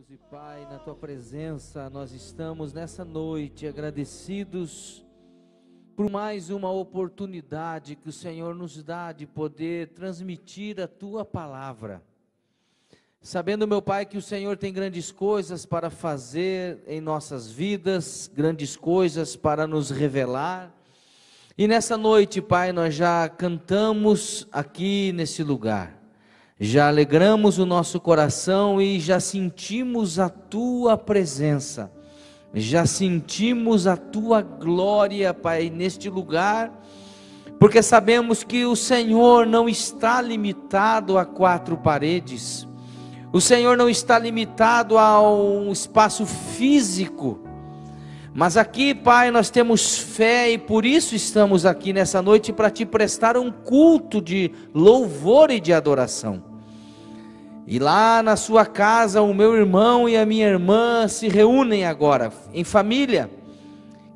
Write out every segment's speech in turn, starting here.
Deus e Pai, na Tua presença nós estamos nessa noite agradecidos por mais uma oportunidade que o Senhor nos dá de poder transmitir a Tua palavra. Sabendo, meu Pai, que o Senhor tem grandes coisas para fazer em nossas vidas, grandes coisas para nos revelar. E nessa noite, Pai, nós já cantamos aqui nesse lugar. Já alegramos o nosso coração e já sentimos a Tua presença, já sentimos a Tua glória, Pai, neste lugar, porque sabemos que o Senhor não está limitado a quatro paredes, o Senhor não está limitado a um espaço físico, mas aqui, Pai, nós temos fé e por isso estamos aqui nessa noite para Te prestar um culto de louvor e de adoração. E lá na sua casa o meu irmão e a minha irmã se reúnem agora, em família,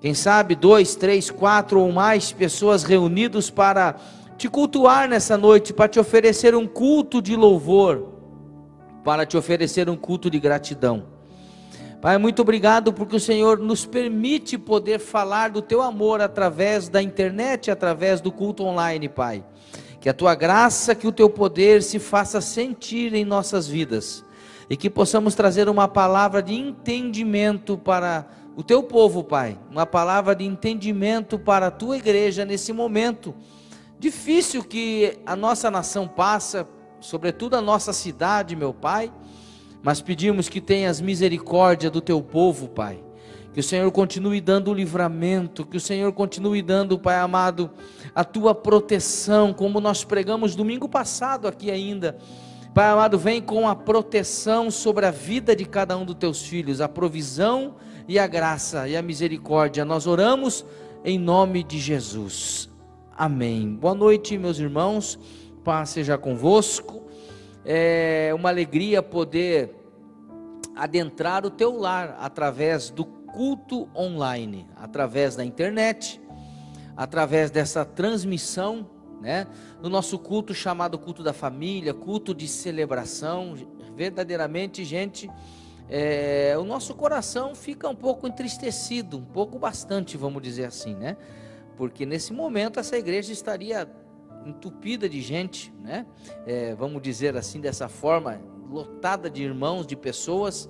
quem sabe 2, 3, 4 ou mais pessoas reunidos para Te cultuar nessa noite, para Te oferecer um culto de louvor, para Te oferecer um culto de gratidão. Pai, muito obrigado porque o Senhor nos permite poder falar do Teu amor através da internet, através do culto online, Pai. Que a Tua graça, que o Teu poder se faça sentir em nossas vidas, e que possamos trazer uma palavra de entendimento para o Teu povo, Pai, uma palavra de entendimento para a Tua igreja nesse momento difícil que a nossa nação passa, sobretudo a nossa cidade, meu Pai, mas pedimos que tenhas misericórdia do Teu povo, Pai, que o Senhor continue dando o livramento, que o Senhor continue dando, Pai amado, a Tua proteção, como nós pregamos domingo passado aqui ainda. Pai amado, vem com a proteção sobre a vida de cada um dos Teus filhos, a provisão e a graça e a misericórdia. Nós oramos em nome de Jesus. Amém. Boa noite, meus irmãos, paz seja convosco. É uma alegria poder adentrar o teu lar através do culto online, através da internet, através dessa transmissão, né, no nosso culto chamado culto da família, culto de celebração. Verdadeiramente, gente, o nosso coração fica um pouco entristecido, bastante, vamos dizer assim, né, porque nesse momento essa igreja estaria entupida de gente, né, vamos dizer assim, dessa forma, lotada de irmãos, de pessoas,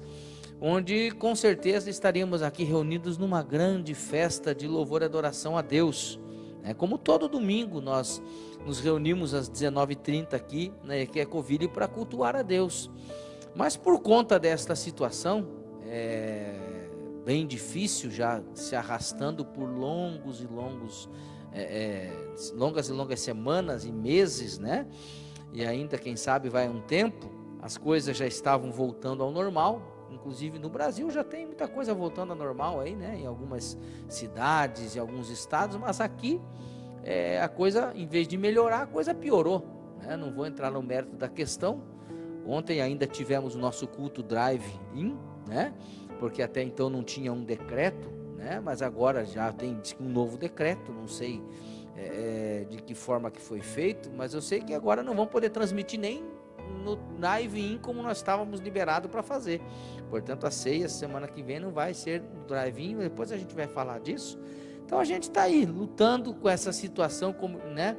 onde com certeza estaríamos aqui reunidos numa grande festa de louvor e adoração a Deus, como todo domingo nós nos reunimos às 19h30 aqui na Ecoville para cultuar a Deus, mas por conta desta situação, bem difícil, já se arrastando por longas e longas semanas e meses, né, e ainda quem sabe vai um tempo, as coisas já estavam voltando ao normal. Inclusive no Brasil já tem muita coisa voltando ao normal aí, né? Em algumas cidades, em alguns estados, mas aqui a coisa, em vez de melhorar, a coisa piorou, né? Não vou entrar no mérito da questão. Ontem ainda tivemos o nosso culto drive-in, né? Porque até então não tinha um decreto, né? Mas agora já tem um novo decreto, não sei de que forma que foi feito, mas eu sei que agora não vão poder transmitir nem no drive-in como nós estávamos liberados para fazer. Portanto, a ceia semana que vem não vai ser no drive-in, depois a gente vai falar disso. Então a gente está aí lutando com essa situação, como, né?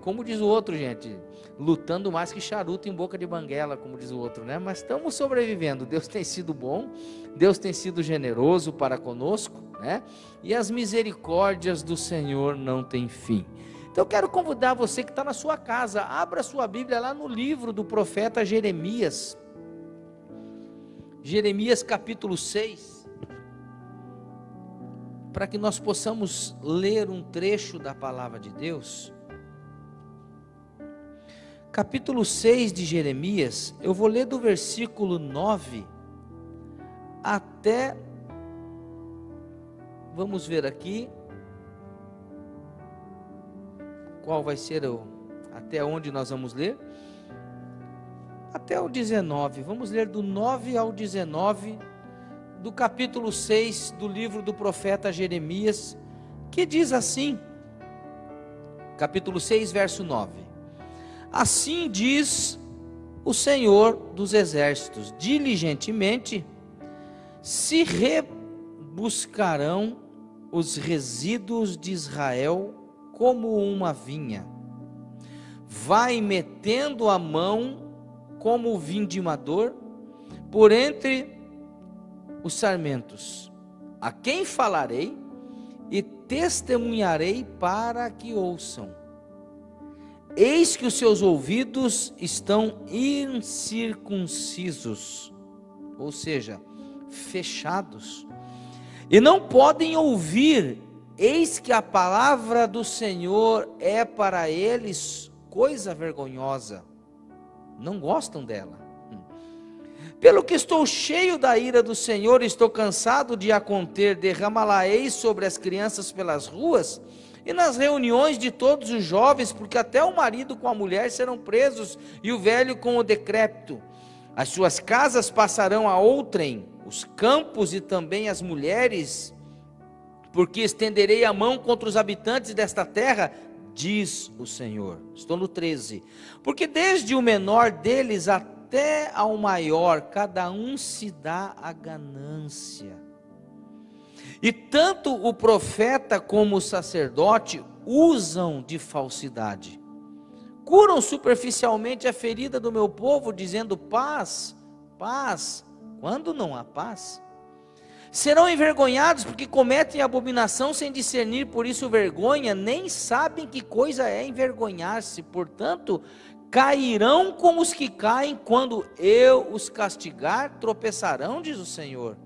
Como diz o outro, gente, lutando mais que charuto em boca de banguela, como diz o outro, né? Mas estamos sobrevivendo. Deus tem sido bom, Deus tem sido generoso para conosco, né? E as misericórdias do Senhor não têm fim. Então eu quero convidar você que está na sua casa, abra sua Bíblia lá no livro do profeta Jeremias, Jeremias capítulo 6, para que nós possamos ler um trecho da palavra de Deus. Capítulo 6 de Jeremias, eu vou ler do versículo 9 até, vamos ver aqui, qual vai ser até onde nós vamos ler? Até o 19, vamos ler do 9 ao 19, do capítulo 6 do livro do profeta Jeremias, que diz assim, capítulo 6, verso 9: Assim diz o Senhor dos exércitos: diligentemente se rebuscarão os resíduos de Israel como uma vinha, vai metendo a mão como o vindimador por entre os sarmentos. A quem falarei e testemunharei para que ouçam. Eis que os seus ouvidos estão incircuncisos, ou seja, fechados, e não podem ouvir. Eis que a palavra do Senhor é para eles coisa vergonhosa, não gostam dela. Pelo que estou cheio da ira do Senhor, estou cansado de a conter, derramá-la-ei sobre as crianças pelas ruas, e nas reuniões de todos os jovens, porque até o marido com a mulher serão presos, e o velho com o decrépito. As suas casas passarão a outrem, os campos e também as mulheres, porque estenderei a mão contra os habitantes desta terra, diz o Senhor. Estou no 13. Porque desde o menor deles até ao maior, cada um se dá a ganância. E tanto o profeta como o sacerdote usam de falsidade. Curam superficialmente a ferida do meu povo, dizendo paz, paz, quando não há paz. Serão envergonhados porque cometem abominação sem discernir, por isso vergonha, nem sabem que coisa é envergonhar-se. Portanto, cairão como os que caem, quando eu os castigar, tropeçarão, diz o Senhor.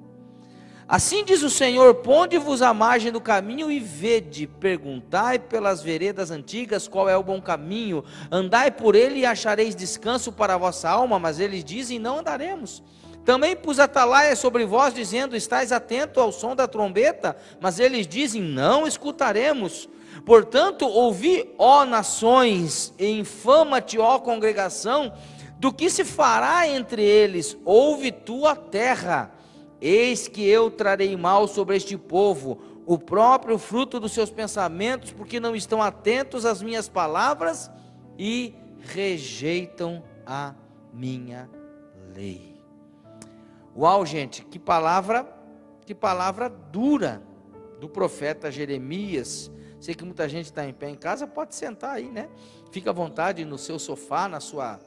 Assim diz o Senhor: ponde-vos à margem do caminho e vede, perguntai pelas veredas antigas qual é o bom caminho, andai por ele e achareis descanso para a vossa alma. Mas eles dizem: não andaremos. Também pus atalaia sobre vós, dizendo: estais atento ao som da trombeta, mas eles dizem: não escutaremos. Portanto, ouvi, ó nações, e infama-te, ó congregação, do que se fará entre eles. Ouve tu a terra. Eis que eu trarei mal sobre este povo, o próprio fruto dos seus pensamentos, porque não estão atentos às minhas palavras e rejeitam a minha lei. Uau, gente, que palavra dura do profeta Jeremias. Sei que muita gente está em pé em casa, pode sentar aí, né? Fica à vontade no seu sofá, na sua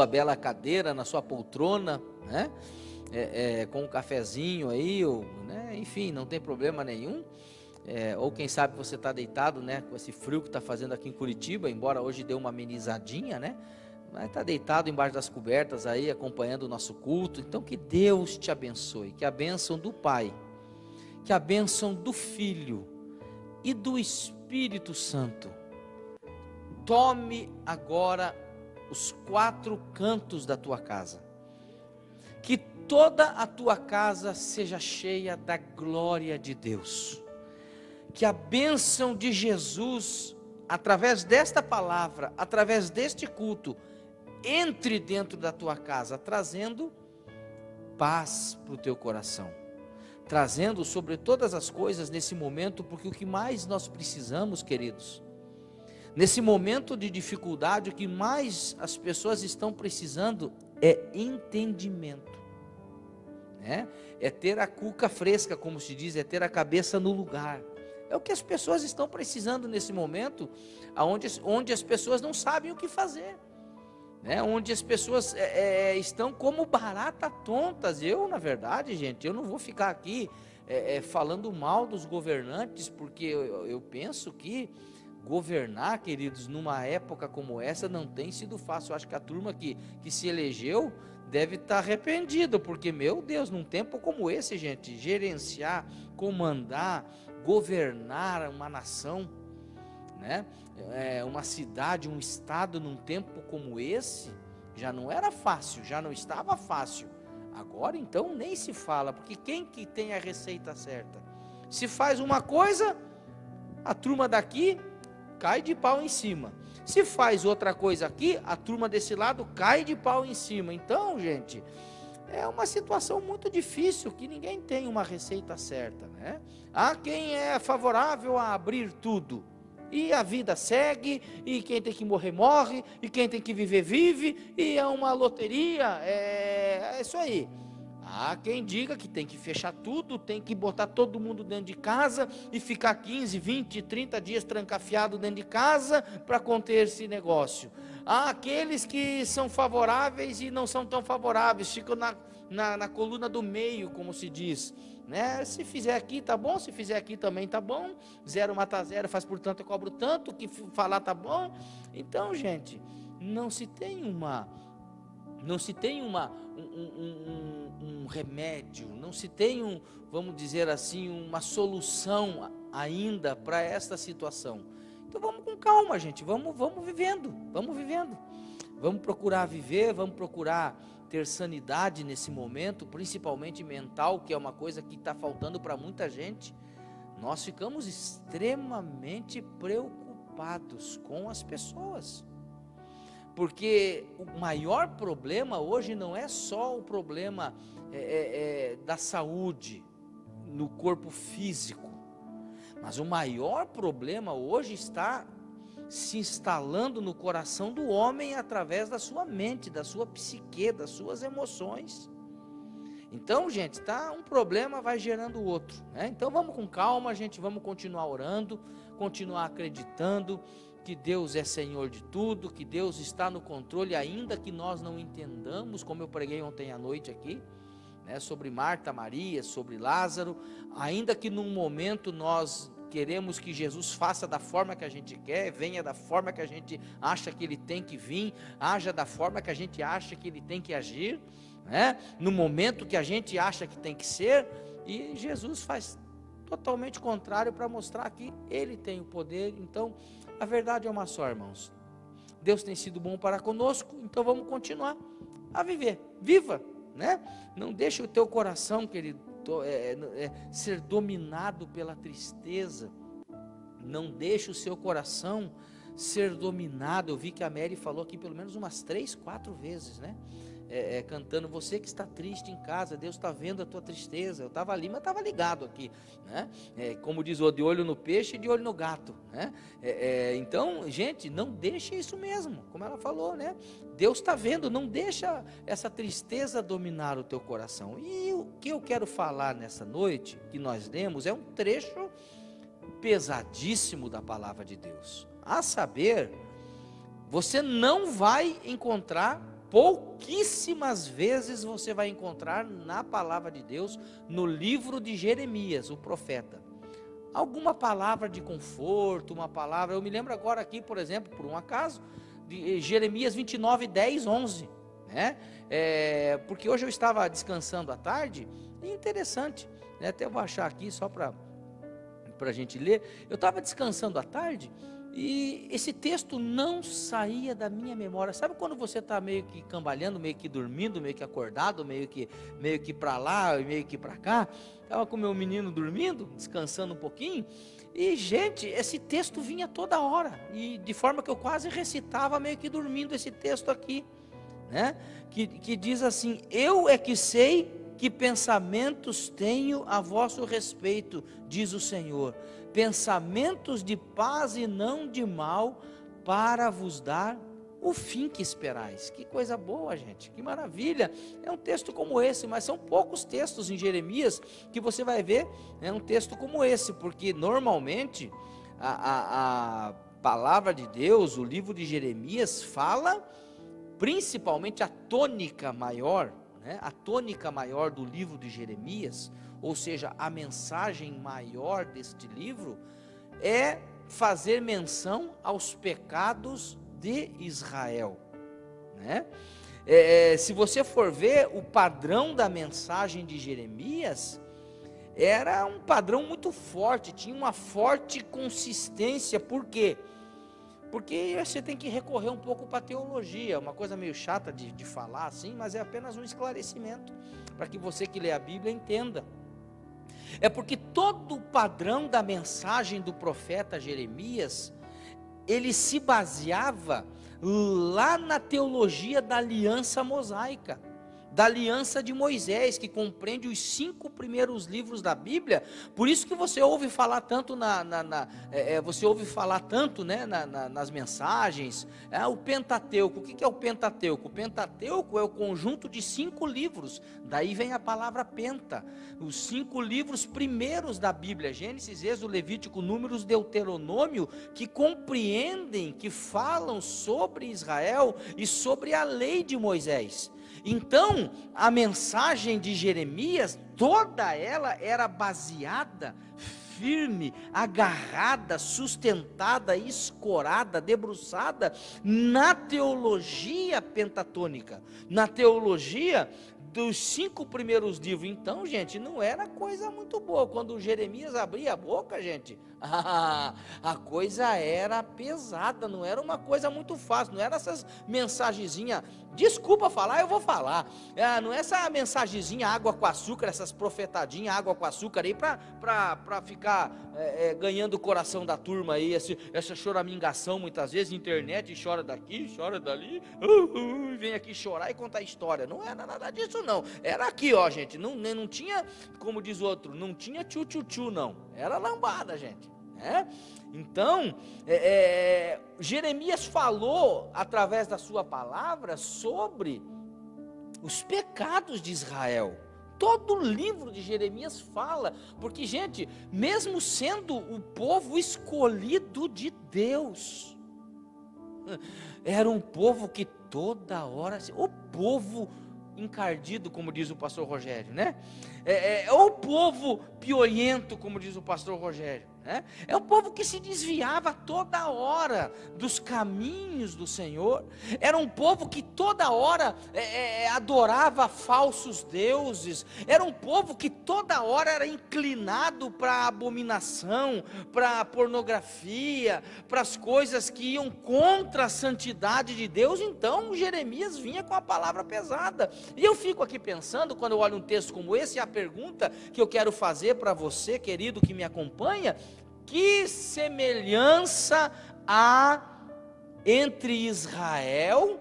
bela cadeira, na sua poltrona, né? Com um cafezinho aí, né? Enfim, não tem problema nenhum. Ou quem sabe você está deitado, né? Com esse frio que está fazendo aqui em Curitiba, embora hoje dê uma amenizadinha, né? Mas está deitado embaixo das cobertas aí, acompanhando o nosso culto. Então que Deus te abençoe, que a bênção do Pai, que a bênção do Filho e do Espírito Santo tome agora os 4 cantos da tua casa, que toda a tua casa seja cheia da glória de Deus, que a bênção de Jesus, através desta palavra, através deste culto, entre dentro da tua casa, trazendo paz para o teu coração, trazendo sobre todas as coisas nesse momento, porque o que mais nós precisamos, queridos, nesse momento de dificuldade, o que mais as pessoas estão precisando é entendimento, né? É ter a cuca fresca, como se diz, é ter a cabeça no lugar. É o que as pessoas estão precisando nesse momento, onde as pessoas não sabem o que fazer, né? Onde as pessoas estão como barata tontas. Na verdade, gente, eu não vou ficar aqui falando mal dos governantes, porque eu penso que governar, queridos, numa época como essa não tem sido fácil. Eu acho que a turma que se elegeu deve estar arrependido, porque, meu Deus, num tempo como esse, gente, gerenciar, comandar, governar uma nação, né? Uma cidade, um estado, num tempo como esse, já não era fácil, já não estava fácil. Agora então nem se fala, porque quem que tem a receita certa? Se faz uma coisa, a turma daqui cai de pau em cima. Se faz outra coisa aqui, a turma desse lado cai de pau em cima. Então, gente, é uma situação muito difícil, que ninguém tem uma receita certa, né? Há quem é favorável a abrir tudo, E a vida segue, e quem tem que morrer, morre, e quem tem que viver, vive, e é uma loteria, é isso aí. Há quem diga que tem que fechar tudo, tem que botar todo mundo dentro de casa, e ficar 15, 20, 30 dias trancafiado dentro de casa, para conter esse negócio. Há aqueles que são favoráveis e não são tão favoráveis, ficam na coluna do meio, como se diz, né? Se fizer aqui tá bom, se fizer aqui também tá bom, zero mata zero, faz por tanto eu cobro tanto, o que falar tá bom. Então, gente, não se tem um remédio, não se tem vamos dizer assim, uma solução ainda para esta situação. Então vamos com calma, gente, vamos vivendo, vamos procurar viver, vamos procurar ter sanidade nesse momento, principalmente mental, que é uma coisa que está faltando para muita gente. Nós ficamos extremamente preocupados com as pessoas, porque o maior problema hoje não é só o problema da saúde no corpo físico, mas o maior problema hoje está se instalando no coração do homem através da sua mente, da sua psique, das suas emoções. Então, gente, um problema vai gerando outro, né? Então vamos com calma, gente, vamos continuar orando, continuar acreditando que Deus é Senhor de tudo, que Deus está no controle, ainda que nós não entendamos, como eu preguei ontem à noite aqui, né, sobre Marta, Maria, sobre Lázaro, ainda que num momento nós queremos que Jesus faça da forma que a gente quer, venha da forma que a gente acha que Ele tem que vir, haja da forma que a gente acha que Ele tem que agir, né? No momento que a gente acha que tem que ser, e Jesus faz totalmente contrário para mostrar que Ele tem o poder. Então, a verdade é uma só, irmãos. Deus tem sido bom para conosco, então vamos continuar a viver. Viva, né? Não deixe o teu coração, querido, ser dominado pela tristeza. Não deixe o seu coração ser dominado. Eu vi que a Mary falou aqui pelo menos umas 3, 4 vezes, né? Cantando, você que está triste em casa, Deus está vendo a tua tristeza. Eu estava ali, mas estava ligado aqui, né? Como diz o de olho no peixe e de olho no gato, né? Então, gente, não deixe isso mesmo, como ela falou, né? Deus está vendo, não deixa essa tristeza dominar o teu coração. E o que eu quero falar nessa noite, que nós lemos, é um trecho pesadíssimo da palavra de Deus. A saber, você não vai encontrar, pouquíssimas vezes você vai encontrar na palavra de Deus, no livro de Jeremias, o profeta, alguma palavra de conforto, uma palavra. Eu me lembro agora aqui, por exemplo, por um acaso, de Jeremias 29, 10, 11, né? Porque hoje eu estava descansando à tarde, e interessante, né? Até eu vou achar aqui só para a gente ler. Eu estava descansando à tarde, e esse texto não saía da minha memória. Sabe quando você está meio que cambalhando, meio que dormindo, meio que acordado, meio que para lá, meio que para cá? Estava com meu menino dormindo, descansando um pouquinho, e gente, esse texto vinha toda hora, e de forma que eu quase recitava meio que dormindo esse texto aqui, né? Que diz assim: eu é que sei que pensamentos tenho a vosso respeito, diz o Senhor, pensamentos de paz e não de mal, para vos dar o fim que esperais. Que coisa boa, gente, que maravilha. É um texto como esse, mas são poucos textos em Jeremias que você vai ver, um texto como esse, porque normalmente a palavra de Deus, o livro de Jeremias, fala principalmente a tônica maior, né? A tônica maior do livro de Jeremias, ou seja, a mensagem maior deste livro, é fazer menção aos pecados de Israel, né? Se você for ver o padrão da mensagem de Jeremias, era um padrão muito forte, tinha uma forte consistência. Por quê? Porque você tem que recorrer um pouco para a teologia, uma coisa meio chata de falar assim, mas é apenas um esclarecimento, para que você que lê a Bíblia entenda. É porque todo o padrão da mensagem do profeta Jeremias, ele se baseava lá na teologia da aliança mosaica, da aliança de Moisés, que compreende os 5 primeiros livros da Bíblia. Por isso que você ouve falar tanto nas mensagens, o Pentateuco. O que é o Pentateuco? O Pentateuco é o conjunto de 5 livros, daí vem a palavra penta, os 5 livros primeiros da Bíblia, Gênesis, Êxodo, Levítico, Números, Deuteronômio, que compreendem, que falam sobre Israel e sobre a lei de Moisés. Então, a mensagem de Jeremias, toda ela era baseada, firme, agarrada, sustentada, escorada, debruçada na teologia pentatônica, na teologia dos 5 primeiros livros. Então, gente, não era coisa muito boa. Quando Jeremias abria a boca, gente, a coisa era pesada, não era uma coisa muito fácil, não era essas mensagenzinhas, desculpa falar, eu vou falar, não é essa mensagenzinha água com açúcar, essas profetadinhas água com açúcar aí, para ficar ganhando o coração da turma aí, essa choramingação muitas vezes, internet, chora daqui, chora dali, vem aqui chorar e contar história. Não era nada disso não, era aqui, ó, gente, não tinha, como diz o outro, não tinha tchu-tchu-tchu não, era lambada, gente. Então, Jeremias falou através da sua palavra sobre os pecados de Israel. Todo o livro de Jeremias fala, porque, gente, mesmo sendo o povo escolhido de Deus, era um povo que toda hora, o povo encardido, como diz o pastor Rogério, né? É o povo piolento, como diz o pastor Rogério. É um povo que se desviava toda hora dos caminhos do Senhor. Era um povo que toda hora adorava falsos deuses. Era um povo que toda hora era inclinado para a abominação, para a pornografia, para as coisas que iam contra a santidade de Deus. Então Jeremias vinha com a palavra pesada. E eu fico aqui pensando, quando eu olho um texto como esse, a pergunta que eu quero fazer para você, querido, que me acompanha: que semelhança há entre Israel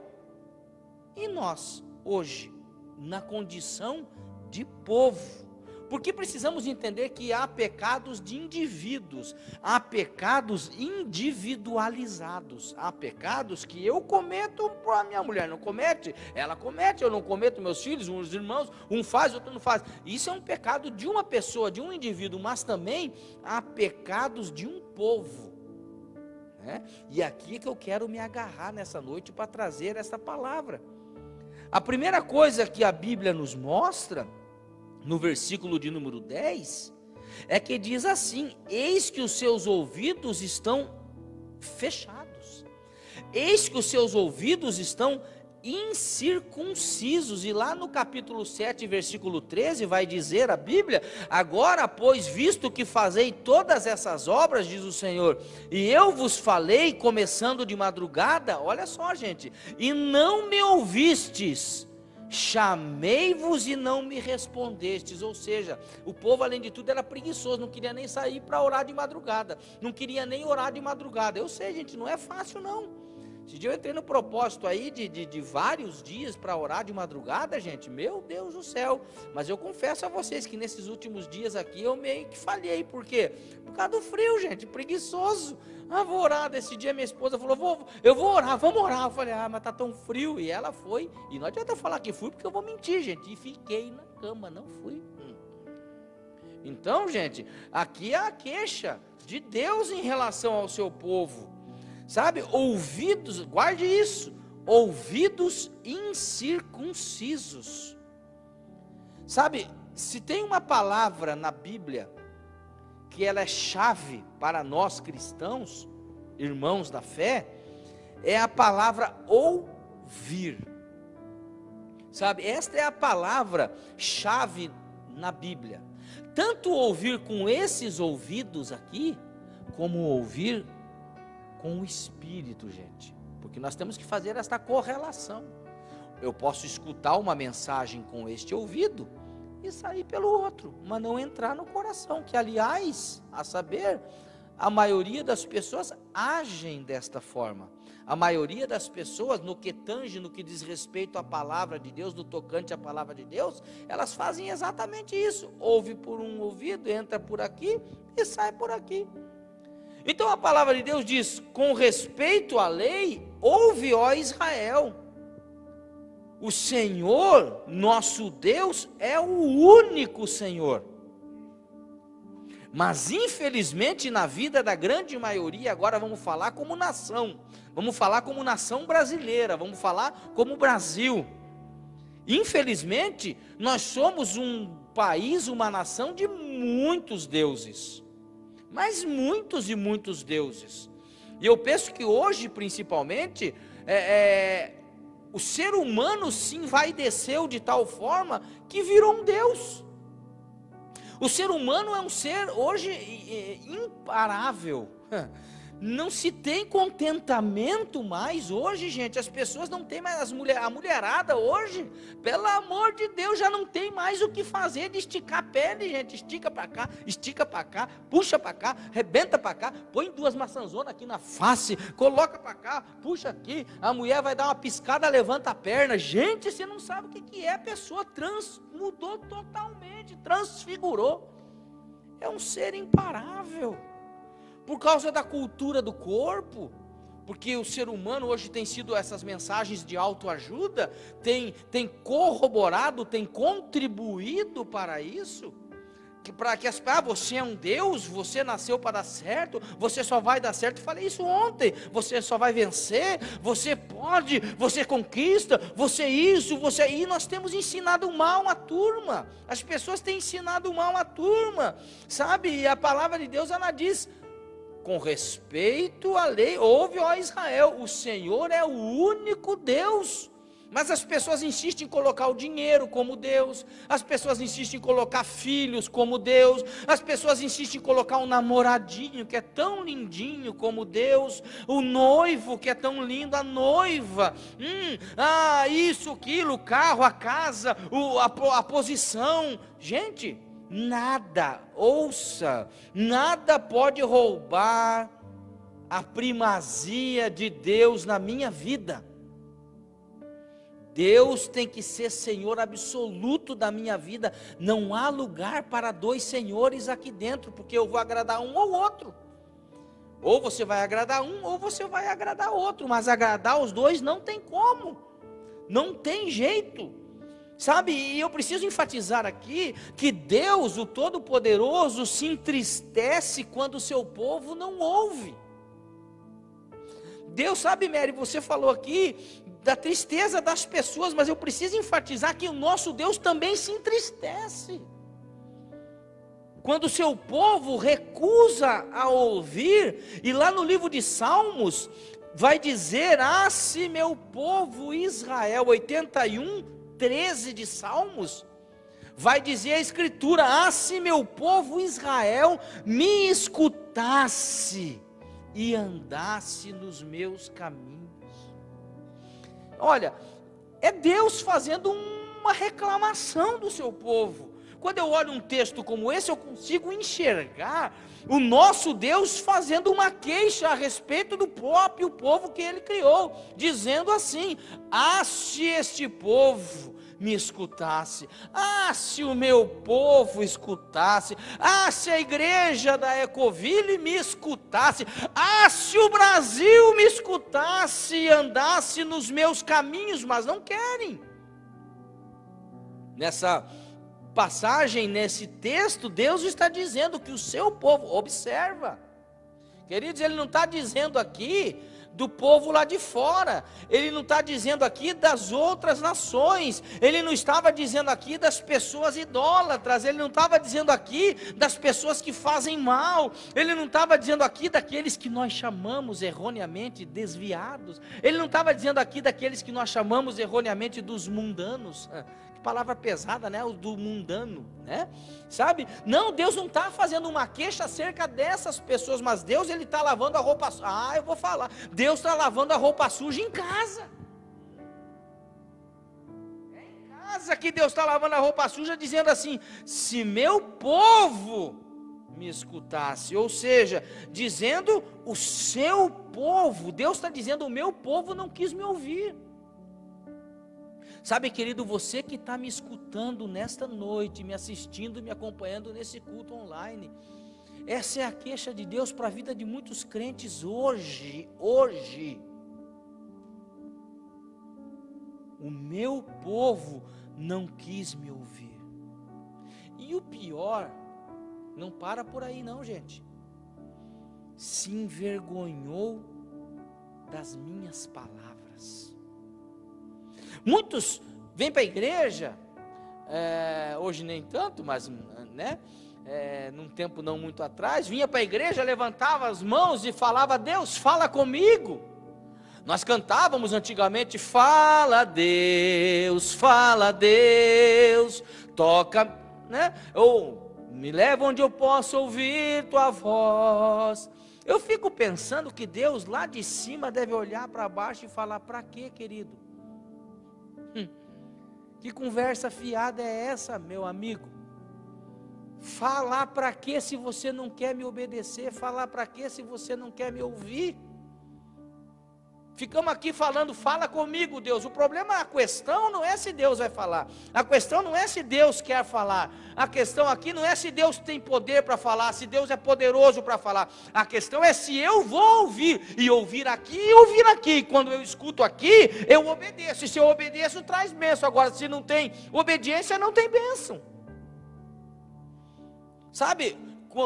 e nós hoje, na condição de povo? Porque precisamos entender que há pecados de indivíduos, há pecados individualizados, há pecados que eu cometo, a minha mulher não comete, ela comete, eu não cometo, meus filhos, uns irmãos, um faz, outro não faz. Isso é um pecado de uma pessoa, de um indivíduo, mas também há pecados de um povo. E aqui é que eu quero me agarrar nessa noite para trazer essa palavra. A primeira coisa que a Bíblia nos mostra, no versículo de número 10, é que diz assim: eis que os seus ouvidos estão fechados, eis que os seus ouvidos estão incircuncisos. E lá no capítulo 7, versículo 13, vai dizer a Bíblia: agora, pois, visto que fazei todas essas obras, diz o Senhor, e eu vos falei, começando de madrugada, olha só, gente, e não me ouvistes, chamei-vos e não me respondestes. Ou seja, o povo, além de tudo, era preguiçoso, não queria nem sair para orar de madrugada, não queria nem orar de madrugada. Eu sei, gente, não é fácil não. Esse dia eu entrei no propósito aí de vários dias para orar de madrugada, gente, meu Deus do céu. Mas eu confesso a vocês que nesses últimos dias aqui eu meio que falhei. Por quê? Por causa do frio, gente, preguiçoso. Vou orar. Desse dia minha esposa falou: eu vou orar, vamos orar. Eu falei: mas tá tão frio. E ela foi, e não adianta falar que fui, porque eu vou mentir, gente. E fiquei na cama, não fui. Então, gente, aqui é a queixa de Deus em relação ao seu povo. Sabe, ouvidos, guarde isso, ouvidos incircuncisos. Sabe, se tem uma palavra na Bíblia que ela é chave para nós cristãos, irmãos da fé, é a palavra ouvir. Sabe, esta é a palavra chave na Bíblia. Tanto ouvir com esses ouvidos aqui, como ouvir com o Espírito, gente, porque nós temos que fazer esta correlação. Eu posso escutar uma mensagem com este ouvido e sair pelo outro, mas não entrar no coração, que aliás, a saber, a maioria das pessoas agem desta forma. A maioria das pessoas, no que tange, no que diz respeito à palavra de Deus, no tocante à palavra de Deus, elas fazem exatamente isso. Ouve por um ouvido, entra por aqui e sai por aqui. Então a palavra de Deus diz, com respeito à lei, ouve, ó Israel. O Senhor, nosso Deus, é o único Senhor. Mas infelizmente na vida da grande maioria, agora vamos falar como nação, vamos falar como nação brasileira, vamos falar como Brasil. Infelizmente, nós somos um país, uma nação de muitos deuses, mas muitos e muitos deuses. E eu penso que hoje, principalmente, o ser humano se envaideceu de tal forma que virou um Deus. O ser humano é um ser hoje imparável. Não se tem contentamento mais hoje, gente. As pessoas não têm mais, a mulherada hoje, pelo amor de Deus, já não tem mais o que fazer de esticar a pele, gente. Estica para cá, puxa para cá, rebenta para cá, põe 2 maçãzonas aqui na face, coloca para cá, puxa aqui, a mulher vai dar uma piscada, levanta a perna. Gente, você não sabe o que é, a pessoa mudou totalmente, transfigurou. É um ser imparável. Por causa da cultura do corpo, porque o ser humano hoje tem sido, essas mensagens de autoajuda, tem corroborado, tem contribuído para isso, você é um Deus, você nasceu para dar certo, você só vai dar certo. Eu falei isso ontem, você só vai vencer, você pode, você conquista, e nós temos ensinado mal a turma, as pessoas têm ensinado mal a turma, sabe, e a palavra de Deus, ela diz, com respeito à lei, ouve, ó Israel, o Senhor é o único Deus. Mas as pessoas insistem em colocar o dinheiro como Deus, as pessoas insistem em colocar filhos como Deus, as pessoas insistem em colocar um namoradinho que é tão lindinho como Deus, o noivo que é tão lindo, a noiva, isso, aquilo, o carro, a casa, a posição. Gente, nada, ouça, nada pode roubar a primazia de Deus na minha vida. Deus tem que ser Senhor absoluto da minha vida. Não há lugar para 2 senhores aqui dentro, porque eu vou agradar um ou outro. Ou você vai agradar um, ou você vai agradar outro, mas agradar os 2 não tem como, não tem jeito. Sabe, e eu preciso enfatizar aqui, que Deus, o Todo-Poderoso, se entristece quando o seu povo não ouve. Deus, sabe, Mary, você falou aqui da tristeza das pessoas, mas eu preciso enfatizar que o nosso Deus também se entristece quando o seu povo recusa a ouvir. E lá no livro de Salmos vai dizer, se meu povo Israel, 81:13 de Salmos, vai dizer a escritura, se meu povo Israel me escutasse e andasse nos meus caminhos. Olha, é Deus fazendo uma reclamação do seu povo. Quando eu olho um texto como esse, eu consigo enxergar o nosso Deus fazendo uma queixa a respeito do próprio povo que Ele criou, dizendo assim, se este povo me escutasse, se o meu povo escutasse, se a igreja da Ecoville me escutasse, se o Brasil me escutasse e andasse nos meus caminhos, mas não querem. Nessa passagem, nesse texto, Deus está dizendo que o seu povo, observa, queridos, Ele não está dizendo aqui do povo lá de fora, Ele não está dizendo aqui das outras nações, Ele não estava dizendo aqui das pessoas idólatras, Ele não estava dizendo aqui das pessoas que fazem mal, Ele não estava dizendo aqui daqueles que nós chamamos erroneamente desviados, Ele não estava dizendo aqui daqueles que nós chamamos erroneamente dos mundanos. Palavra pesada, né? O do mundano, né? Sabe? Não, Deus não está fazendo uma queixa acerca dessas pessoas, mas Deus, Ele está lavando a roupa suja. Eu vou falar. Deus está lavando a roupa suja em casa. É em casa que Deus está lavando a roupa suja, dizendo assim: se meu povo me escutasse. Ou seja, dizendo o seu povo, Deus está dizendo, o meu povo não quis me ouvir. Sabe, querido, você que está me escutando nesta noite, me assistindo, me acompanhando nesse culto online, essa é a queixa de Deus para a vida de muitos crentes hoje. O meu povo não quis me ouvir. E o pior, não para por aí não, gente. Se envergonhou das minhas palavras. Muitos vêm para a igreja, hoje nem tanto, mas né, num tempo não muito atrás, vinha para a igreja, levantava as mãos e falava, Deus, fala comigo. Nós cantávamos antigamente, fala Deus, toca, né? Ou me leva onde eu posso ouvir tua voz. Eu fico pensando que Deus lá de cima deve olhar para baixo e falar, para quê, querido? Que conversa fiada é essa, meu amigo? Falar para quê se você não quer me obedecer? Falar para quê se você não quer me ouvir? Ficamos aqui falando, fala comigo, Deus. O problema, a questão não é se Deus vai falar. A questão não é se Deus quer falar. A questão aqui não é se Deus tem poder para falar, se Deus é poderoso para falar. A questão é se eu vou ouvir, e ouvir aqui e ouvir aqui. Quando eu escuto aqui, eu obedeço. E se eu obedeço, traz bênção. Agora, se não tem obediência, não tem bênção. Sabe,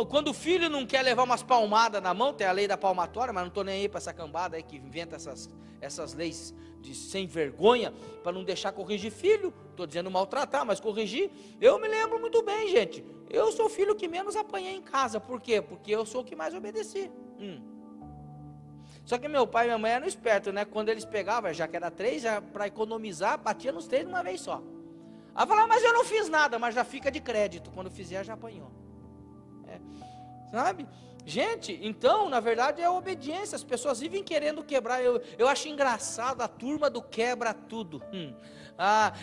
quando o filho não quer levar umas palmadas na mão, tem a lei da palmatória, mas não estou nem aí para essa cambada aí que inventa essas leis de sem vergonha, para não deixar corrigir filho. Estou dizendo maltratar, mas corrigir. Eu me lembro muito bem, gente. Eu sou o filho que menos apanhei em casa. Por quê? Porque eu sou o que mais obedeci. Só que meu pai e minha mãe eram espertos, né? Quando eles pegavam, já que era 3, para economizar, batia nos 3 de uma vez só. Aí falava, mas eu não fiz nada, mas já fica de crédito. Quando fizer, já apanhou. Sabe? Gente, então, na verdade é a obediência. As pessoas vivem querendo quebrar. Eu acho engraçado a turma do quebra tudo.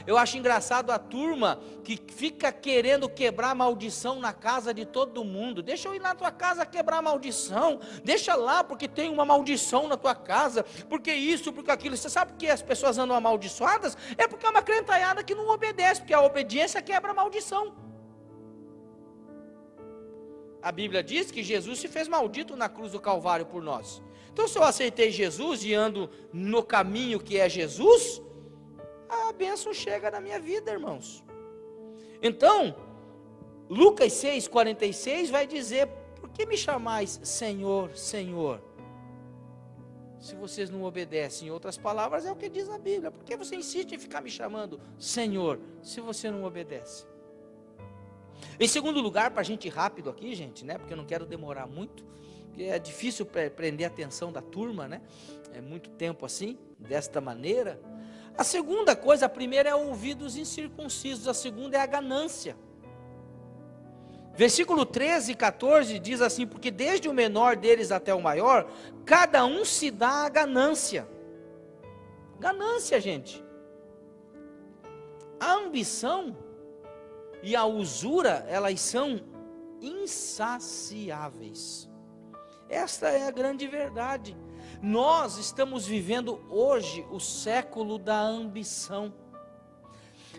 Eu acho engraçado a turma que fica querendo quebrar a maldição na casa de todo mundo. Deixa eu ir na tua casa quebrar a maldição. Deixa lá, porque tem uma maldição na tua casa. Porque isso, porque aquilo. Você sabe por que as pessoas andam amaldiçoadas? É porque é uma crentalhada que não obedece. Porque a obediência quebra a maldição. A Bíblia diz que Jesus se fez maldito na cruz do Calvário por nós. Então, se eu aceitei Jesus e ando no caminho que é Jesus, a bênção chega na minha vida, irmãos. Então, Lucas 6,46 vai dizer, por que me chamais Senhor, Senhor? Se vocês não obedecem, em outras palavras, é o que diz a Bíblia. Por que você insiste em ficar me chamando Senhor, se você não obedece? Em segundo lugar, para a gente ir rápido aqui, gente, né? Porque eu não quero demorar muito, porque é difícil prender a atenção da turma, né? É muito tempo assim, desta maneira. A segunda coisa, a primeira é ouvidos incircuncisos, a segunda é a ganância. Versículo 13 e 14 diz assim, porque desde o menor deles até o maior, cada um se dá a ganância. Ganância, gente. A ambição e a usura, elas são insaciáveis. Esta é a grande verdade. Nós estamos vivendo hoje o século da ambição.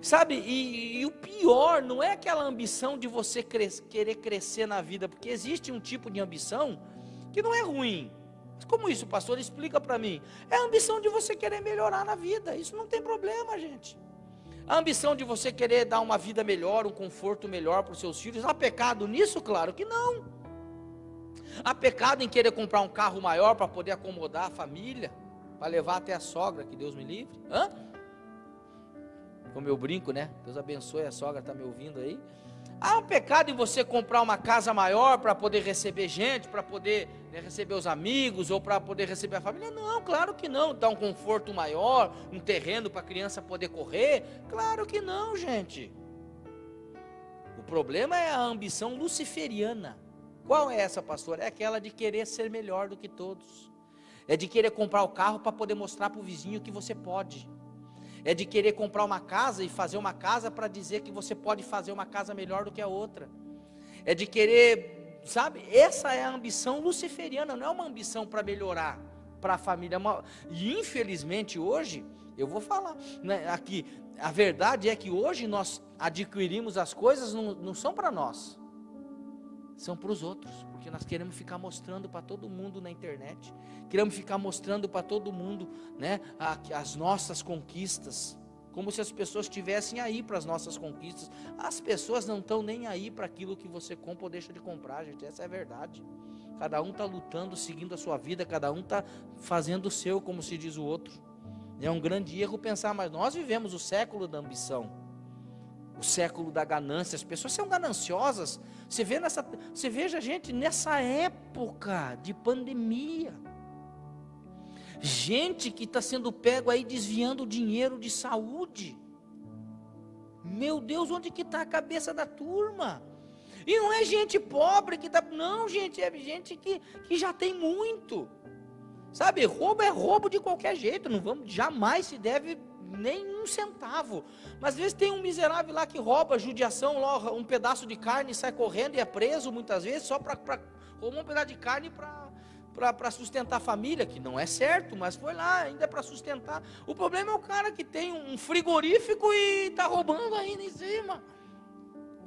Sabe, e o pior não é aquela ambição de você querer crescer na vida, porque existe um tipo de ambição que não é ruim. Como isso, pastor? Explica para mim. É a ambição de você querer melhorar na vida. Isso não tem problema, gente. A ambição de você querer dar uma vida melhor, um conforto melhor para os seus filhos, há pecado nisso? Claro que não. Há pecado em querer comprar um carro maior para poder acomodar a família, para levar até a sogra, que Deus me livre. Como eu brinco, né? Deus abençoe, a sogra está me ouvindo aí. Há um pecado em você comprar uma casa maior para poder receber gente, para poder receber os amigos, ou para poder receber a família? Não, claro que não. Dar um conforto maior, um terreno para a criança poder correr? Claro que não, gente. O problema é a ambição luciferiana. Qual é essa, pastor? É aquela de querer ser melhor do que todos. É de querer comprar o carro para poder mostrar para o vizinho que você pode. É de querer comprar uma casa e fazer uma casa para dizer que você pode fazer uma casa melhor do que a outra. É de querer sabe? Essa é a ambição luciferiana, não é uma ambição para melhorar para a família. E infelizmente hoje, eu vou falar, né, aqui, a verdade é que hoje nós adquirimos as coisas, não são para nós, são para os outros, porque nós queremos ficar mostrando para todo mundo na internet, queremos ficar mostrando para todo mundo, né, as nossas conquistas, como se as pessoas estivessem aí para as nossas conquistas. As pessoas não estão nem aí para aquilo que você compra ou deixa de comprar, gente, essa é a verdade. Cada um está lutando, seguindo a sua vida, cada um está fazendo o seu, como se diz o outro. É um grande erro pensar, mas nós vivemos o século da ambição, o século da ganância. As pessoas são gananciosas. Você veja, gente, nessa época de pandemia, gente que está sendo pego aí desviando dinheiro de saúde. Meu Deus, onde que está a cabeça da turma? E não é gente pobre que está, não, gente, é gente que já tem muito. Sabe, roubo é roubo de qualquer jeito, jamais se deve nem um centavo. Mas às vezes tem um miserável lá que rouba, judiação, um pedaço de carne e sai correndo e é preso muitas vezes só para roubar um pedaço de carne para sustentar a família, que não é certo, mas foi lá, ainda para sustentar. O problema é o cara que tem um frigorífico e está roubando ainda em cima.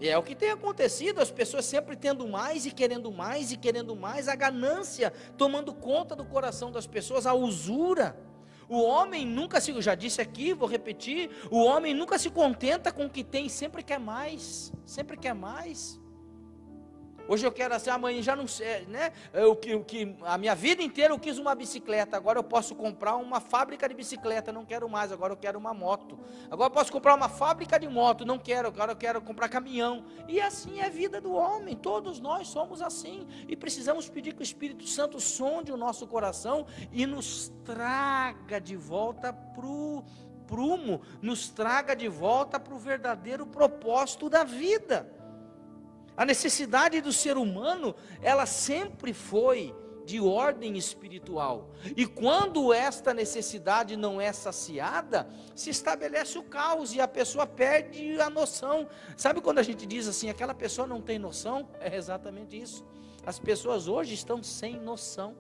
E é o que tem acontecido, as pessoas sempre tendo mais e querendo mais e querendo mais, a ganância tomando conta do coração das pessoas, a usura. O homem nunca se, eu já disse aqui, vou repetir, o homem nunca se contenta com o que tem, sempre quer mais, sempre quer mais. Hoje eu quero assim, amanhã já não sei, né? A minha vida inteira eu quis uma bicicleta, agora eu posso comprar uma fábrica de bicicleta, não quero mais, agora eu quero uma moto. Agora eu posso comprar uma fábrica de moto, não quero, agora eu quero comprar caminhão. E assim é a vida do homem, todos nós somos assim. E precisamos pedir que o Espírito Santo sonde o nosso coração e nos traga de volta para o prumo, nos traga de volta para o verdadeiro propósito da vida. A necessidade do ser humano, ela sempre foi de ordem espiritual. E quando esta necessidade não é saciada, se estabelece o caos e a pessoa perde a noção. Sabe quando a gente diz assim, aquela pessoa não tem noção? É exatamente isso. As pessoas hoje estão sem noção.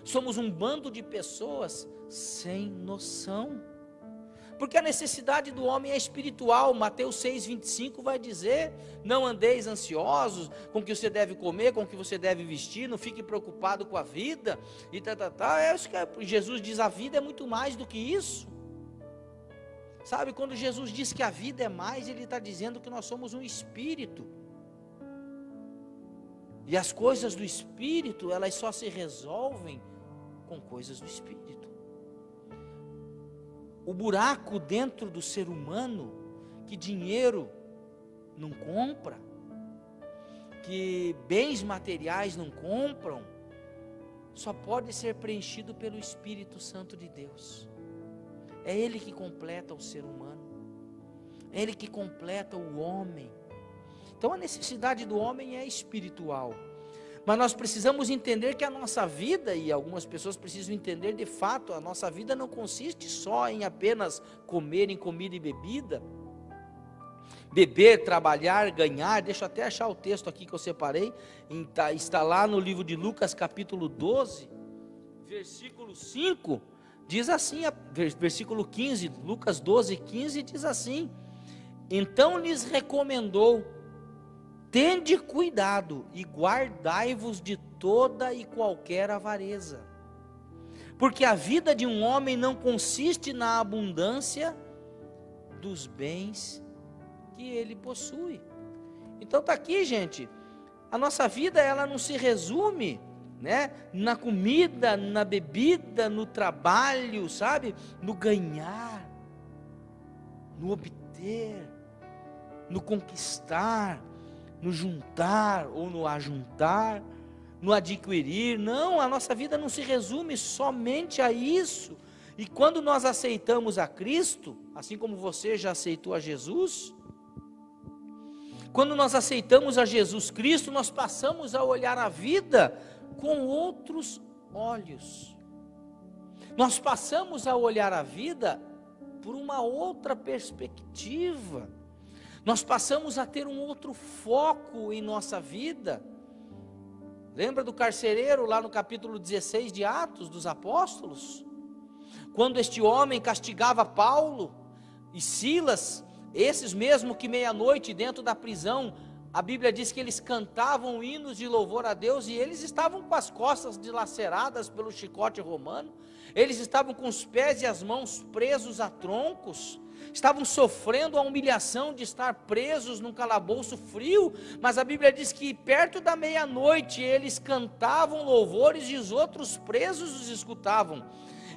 Somos um bando de pessoas sem noção. Porque a necessidade do homem é espiritual. Mateus 6,25 vai dizer: não andeis ansiosos com o que você deve comer, com o que você deve vestir, não fique preocupado com a vida, e É isso que Jesus diz, a vida é muito mais do que isso. Sabe, quando Jesus diz que a vida é mais, Ele está dizendo que nós somos um espírito. E as coisas do espírito, elas só se resolvem com coisas do espírito. O buraco dentro do ser humano, que dinheiro não compra, que bens materiais não compram, só pode ser preenchido pelo Espírito Santo de Deus. É Ele que completa o ser humano, é Ele que completa o homem. Então a necessidade do homem é espiritual. Mas nós precisamos entender que a nossa vida, e algumas pessoas precisam entender de fato, a nossa vida não consiste só em apenas comer em comida e bebida, beber, trabalhar, ganhar. Deixa eu até achar o texto aqui que eu separei, está lá no livro de Lucas capítulo 12, versículo 5, diz assim, versículo 15, Lucas 12, 15 diz assim: então lhes recomendou: tende cuidado e guardai-vos de toda e qualquer avareza, porque a vida de um homem não consiste na abundância dos bens que ele possui. Então está aqui, gente, a nossa vida, ela não se resume, né, na comida, na bebida, no trabalho, sabe, no ganhar, no obter, no conquistar, no juntar ou no ajuntar, no adquirir. Não, a nossa vida não se resume somente a isso. E quando nós aceitamos a Cristo, assim como você já aceitou a Jesus, quando nós aceitamos a Jesus Cristo, nós passamos a olhar a vida com outros olhos. Nós passamos a olhar a vida por uma outra perspectiva. Nós passamos a ter um outro foco em nossa vida, Lembra do carcereiro lá no capítulo 16 de Atos dos Apóstolos? Quando este homem castigava Paulo e Silas, esses mesmo que meia-noite dentro da prisão, a Bíblia diz que eles cantavam hinos de louvor a Deus, e eles estavam com as costas dilaceradas pelo chicote romano, eles estavam com os pés e as mãos presos a troncos, estavam sofrendo a humilhação de estar presos num calabouço frio, mas a Bíblia diz que perto da meia-noite eles cantavam louvores e os outros presos os escutavam.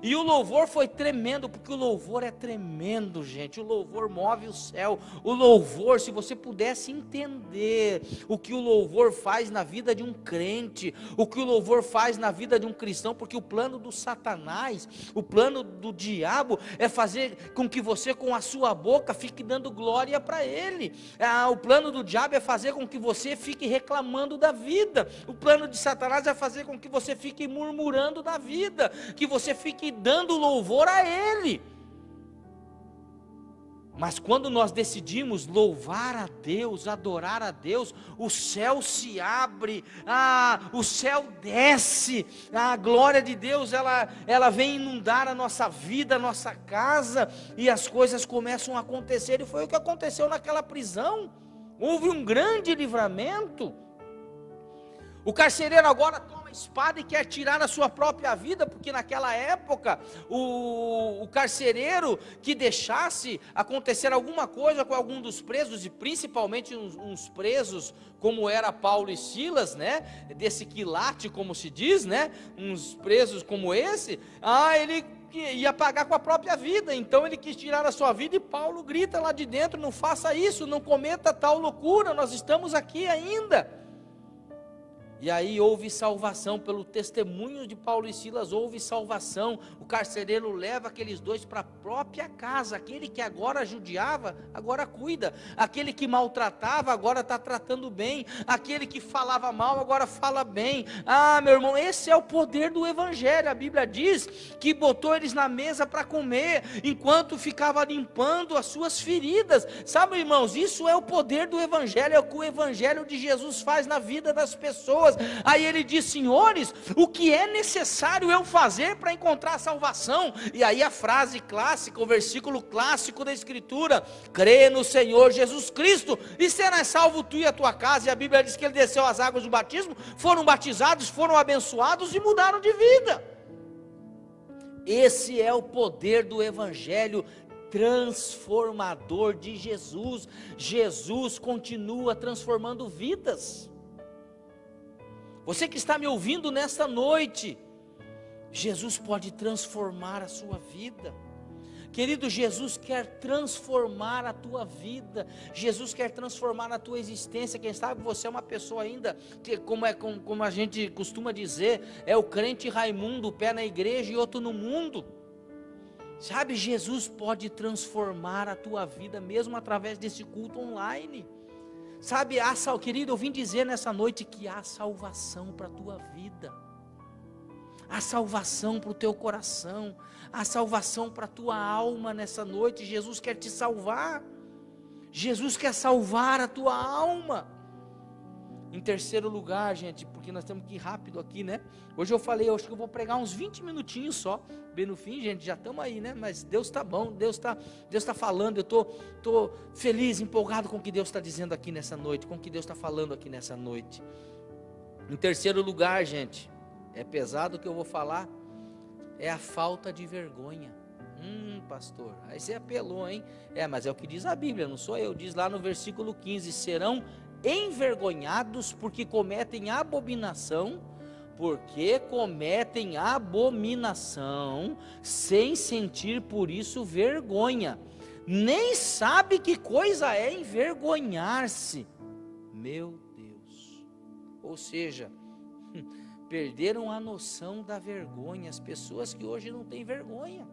E o louvor foi tremendo, porque o louvor é tremendo, gente. O louvor move o céu. O louvor, se você pudesse entender o que o louvor faz na vida de um crente, o que o louvor faz na vida de um cristão, porque o plano do Satanás, o plano do diabo é fazer com que você com a sua boca fique dando glória para ele. O plano do diabo é fazer com que você fique reclamando da vida. O plano de Satanás é fazer com que você fique murmurando da vida, que você fique dando louvor a Ele. Mas quando nós decidimos louvar a Deus, adorar a Deus, o céu se abre, o céu desce, a glória de Deus ela vem inundar a nossa vida, a nossa casa, e as coisas começam a acontecer. E foi o que aconteceu naquela prisão. Houve um grande livramento. O carcereiro agora toma a espada e quer tirar a sua própria vida, porque naquela época o carcereiro que deixasse acontecer alguma coisa com algum dos presos, e principalmente uns presos como era Paulo e Silas, né, desse quilate, como se diz, né, uns presos como esse, ele ia pagar com a própria vida. Então ele quis tirar a sua vida, e Paulo grita lá de dentro: não faça isso, não cometa tal loucura, nós estamos aqui ainda. E aí houve salvação, pelo testemunho de Paulo e Silas houve salvação. O carcereiro leva aqueles dois para a própria casa. Aquele que agora judiava, agora cuida. Aquele que maltratava, agora está tratando bem. Aquele que falava mal, agora fala bem. Meu irmão, esse é o poder do Evangelho. A Bíblia diz que botou eles na mesa para comer, enquanto ficava limpando as suas feridas. Sabe, irmãos, isso é o poder do Evangelho, é o que o Evangelho de Jesus faz na vida das pessoas. Aí ele diz: senhores, o que é necessário eu fazer para encontrar salvação? E aí a frase clássica, o versículo clássico da Escritura: crê no Senhor Jesus Cristo e serás salvo tu e a tua casa. E a Bíblia diz que ele desceu as águas do batismo, foram batizados, foram abençoados e mudaram de vida. Esse é o poder do Evangelho transformador de Jesus. Jesus continua transformando vidas. Você que está me ouvindo nesta noite, Jesus pode transformar a sua vida. Querido, Jesus quer transformar a tua vida. Jesus quer transformar a tua existência. Quem sabe você é uma pessoa ainda que, como a gente costuma dizer, é o crente Raimundo, pé na igreja e outro no mundo. Sabe, Jesus pode transformar a tua vida mesmo através desse culto online. Sabe, querido, eu vim dizer nessa noite que há salvação para a tua vida, há salvação para o teu coração, há salvação para a tua alma nessa noite. Jesus quer te salvar, Jesus quer salvar a tua alma. Em terceiro lugar, gente, porque nós temos que ir rápido aqui, né? Hoje eu falei, eu acho que eu vou pregar uns 20 minutinhos só, bem no fim, gente, já estamos aí, né? Mas Deus está bom, Deus está falando. Eu estou feliz, empolgado com o que Deus está dizendo aqui nessa noite, com o que Deus está falando aqui nessa noite. Em terceiro lugar, gente, é pesado o que eu vou falar, é a falta de vergonha. Pastor, aí você apelou, hein? Mas é o que diz a Bíblia, não sou eu. Diz lá no versículo 15: serão envergonhados porque cometem abominação, sem sentir por isso vergonha, nem sabe que coisa é envergonhar-se. Meu Deus, ou seja, perderam a noção da vergonha. As pessoas que hoje não têm vergonha.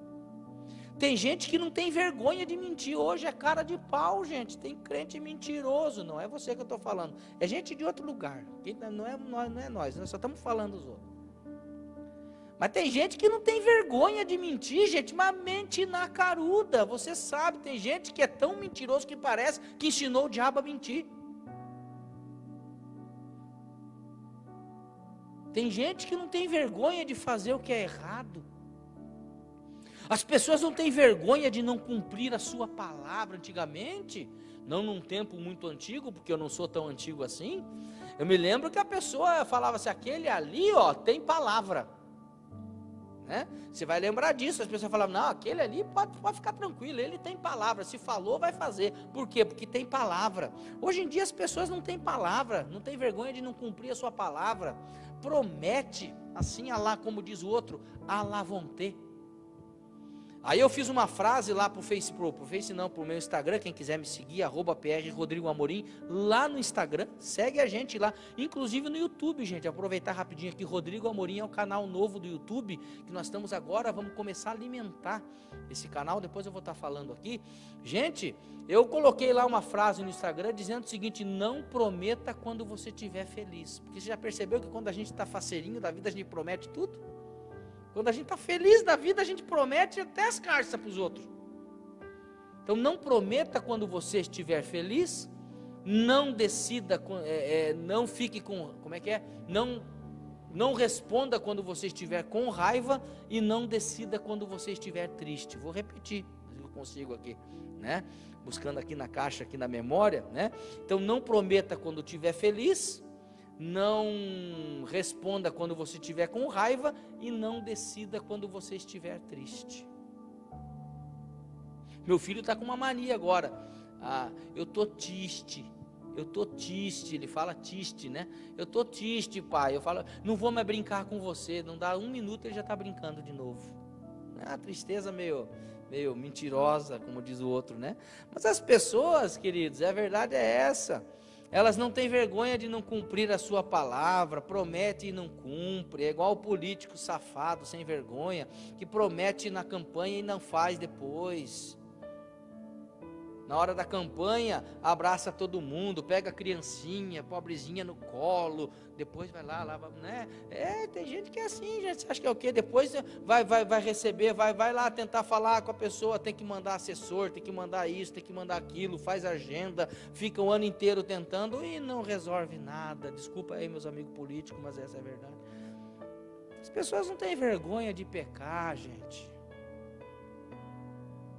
Tem gente que não tem vergonha de mentir. Hoje é cara de pau, gente. Tem crente mentiroso. Não é você que eu estou falando, é gente de outro lugar. Não é nós só estamos falando os outros. Mas tem gente que não tem vergonha de mentir, gente, mas mente na caruda. Você sabe, tem gente que é tão mentiroso que parece que ensinou o diabo a mentir. Tem gente que não tem vergonha de fazer o que é errado. As pessoas não têm vergonha de não cumprir a sua palavra. Antigamente, não num tempo muito antigo, porque eu não sou tão antigo assim, eu me lembro que a pessoa falava assim, aquele ali, ó, tem palavra, né? Você vai lembrar disso. As pessoas falavam, não, aquele ali pode ficar tranquilo, ele tem palavra, se falou, vai fazer. Por quê? Porque tem palavra. Hoje em dia as pessoas não têm palavra, não têm vergonha de não cumprir a sua palavra. Promete, assim, Alá, como diz o outro, Alá vão ter. Aí eu fiz uma frase lá pro pro meu Instagram, quem quiser me seguir, @PR Rodrigo Amorim, lá no Instagram, segue a gente lá, inclusive no YouTube, gente, aproveitar rapidinho aqui, Rodrigo Amorim é o canal novo do YouTube, que nós estamos agora, vamos começar a alimentar esse canal, depois eu vou estar falando aqui. Gente, eu coloquei lá uma frase no Instagram, dizendo o seguinte, não prometa quando você estiver feliz, porque você já percebeu que quando a gente está faceirinho da vida, a gente promete tudo? Quando a gente está feliz da vida, a gente promete até as carças para os outros. Então não prometa quando você estiver feliz, não decida, não fique com, não responda quando você estiver com raiva e não decida quando você estiver triste. Vou repetir, se eu consigo aqui, né? Buscando aqui na caixa, aqui na memória, né? Então não prometa quando estiver feliz, não responda quando você estiver com raiva e não decida quando você estiver triste. Meu filho está com uma mania agora. Eu estou triste, ele fala triste, né? Eu estou triste, pai. Eu falo, não vou mais brincar com você. Não dá 1 minuto, ele já está brincando de novo. É uma tristeza meio mentirosa, como diz o outro, né? Mas as pessoas, queridos, a verdade é essa. Elas não têm vergonha de não cumprir a sua palavra, promete e não cumpre. É igual o político safado, sem vergonha, que promete na campanha e não faz depois. Na hora da campanha, abraça todo mundo, pega a criancinha, pobrezinha no colo, depois vai lá, né? Tem gente que é assim, gente. Você acha que é o quê? Depois vai receber, vai lá tentar falar com a pessoa, tem que mandar assessor, tem que mandar isso, tem que mandar aquilo, faz agenda, fica o ano inteiro tentando e não resolve nada. Desculpa aí, meus amigos políticos, mas essa é a verdade. As pessoas não têm vergonha de pecar, gente.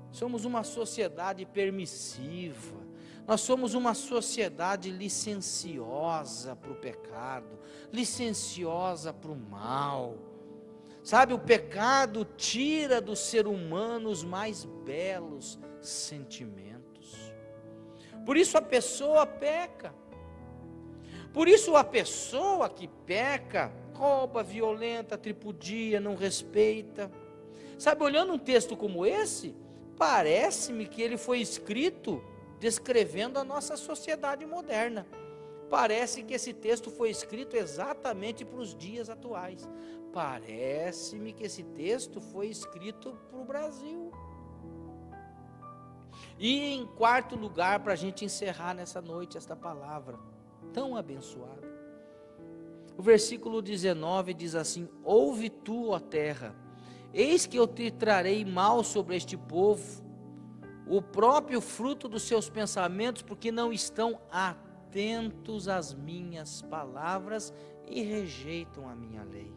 Somos uma sociedade permissiva, nós somos uma sociedade licenciosa para o pecado, licenciosa para o mal. Sabe, o pecado tira do ser humano os mais belos sentimentos. Por isso a pessoa peca. Por isso a pessoa que peca, rouba, violenta, tripudia, não respeita. Sabe, olhando um texto como esse, parece-me que ele foi escrito descrevendo a nossa sociedade moderna. Parece que esse texto foi escrito exatamente para os dias atuais. Parece-me que esse texto foi escrito para o Brasil. E em quarto lugar, para a gente encerrar nessa noite esta palavra tão abençoada, o versículo 19 diz assim: ouve tu, ó terra, eis que eu te trarei mal sobre este povo, o próprio fruto dos seus pensamentos, porque não estão atentos às minhas palavras e rejeitam a minha lei.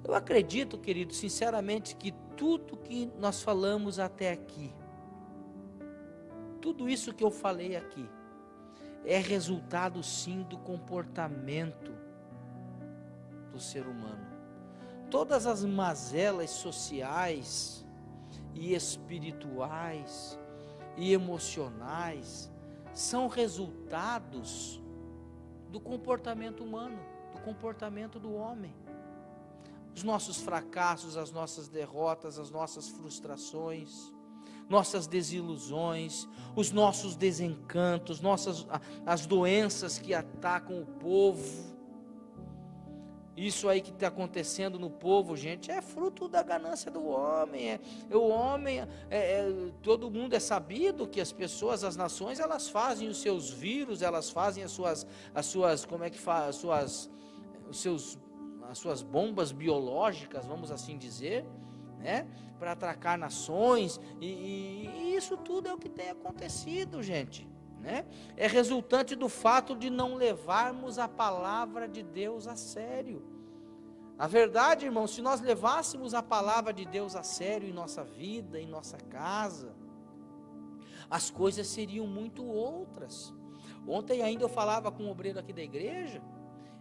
Eu acredito, querido, sinceramente, que tudo que nós falamos até aqui, tudo isso que eu falei aqui, é resultado sim do comportamento do ser humano. Todas as mazelas sociais e espirituais e emocionais são resultados do comportamento humano, do comportamento do homem. Os nossos fracassos, as nossas derrotas, as nossas frustrações, nossas desilusões, os nossos desencantos, as doenças que atacam o povo. Isso aí que está acontecendo no povo, gente, é fruto da ganância do homem. Todo mundo é sabido que as pessoas, as nações, elas fazem os seus vírus, elas fazem as suas bombas biológicas, vamos assim dizer, né, para atacar nações, e isso tudo é o que tem acontecido, gente, né? É resultante do fato de não levarmos a palavra de Deus a sério. A verdade, irmão, se nós levássemos a palavra de Deus a sério em nossa vida, em nossa casa, as coisas seriam muito outras. Ontem ainda eu falava com um obreiro aqui da igreja,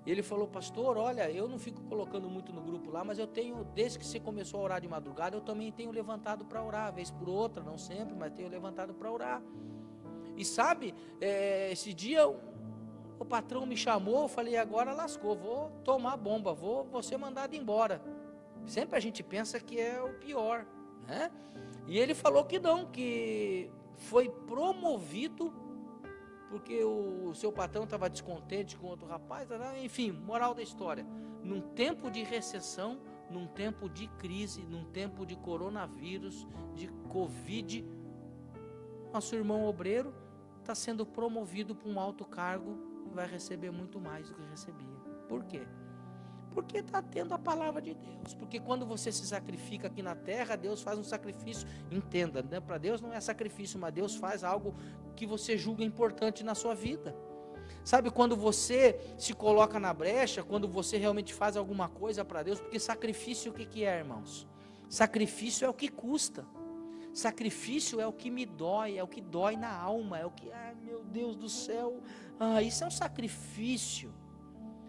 ele falou: pastor, olha, eu não fico colocando muito no grupo lá, mas eu tenho, desde que você começou a orar de madrugada, eu também tenho levantado para orar, vez por outra, não sempre, mas tenho levantado para orar. E sabe, esse dia o patrão me chamou, eu falei: agora lascou, vou tomar bomba, vou ser mandado embora. Sempre a gente pensa que é o pior, né? E ele falou que não, que foi promovido porque o seu patrão estava descontente com outro rapaz, enfim, moral da história, num tempo de recessão, num tempo de crise, num tempo de coronavírus, de Covid, nosso irmão obreiro está sendo promovido para um alto cargo e vai receber muito mais do que recebia. Por quê? Porque está tendo a palavra de Deus. Porque quando você se sacrifica aqui na terra, Deus faz um sacrifício. Entenda, né? Para Deus não é sacrifício, mas Deus faz algo que você julga importante na sua vida. Sabe, quando você se coloca na brecha, quando você realmente faz alguma coisa para Deus, porque sacrifício o que é, irmãos? Sacrifício é o que custa. Sacrifício é o que me dói, é o que dói na alma, é o que, meu Deus do céu, isso é um sacrifício.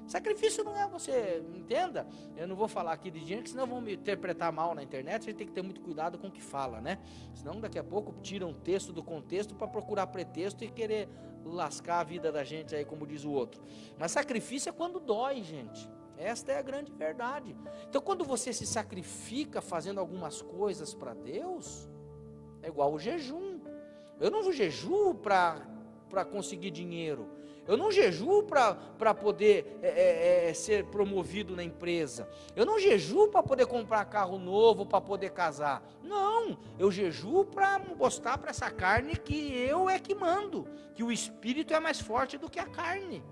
Sacrifício não é você, entenda, eu não vou falar aqui de dinheiro, senão vão me interpretar mal na internet, a gente tem que ter muito cuidado com o que fala, né? Senão daqui a pouco tiram um texto do contexto para procurar pretexto e querer lascar a vida da gente aí, como diz o outro. Mas sacrifício é quando dói, gente. Esta é a grande verdade. Então quando você se sacrifica fazendo algumas coisas para Deus, é igual o jejum. Eu não jejuo para conseguir dinheiro. Eu não jejuo para poder ser promovido na empresa. Eu não jejuo para poder comprar carro novo, para poder casar. Não, eu jejuo para mostrar para essa carne que eu é que mando, que o espírito é mais forte do que a carne.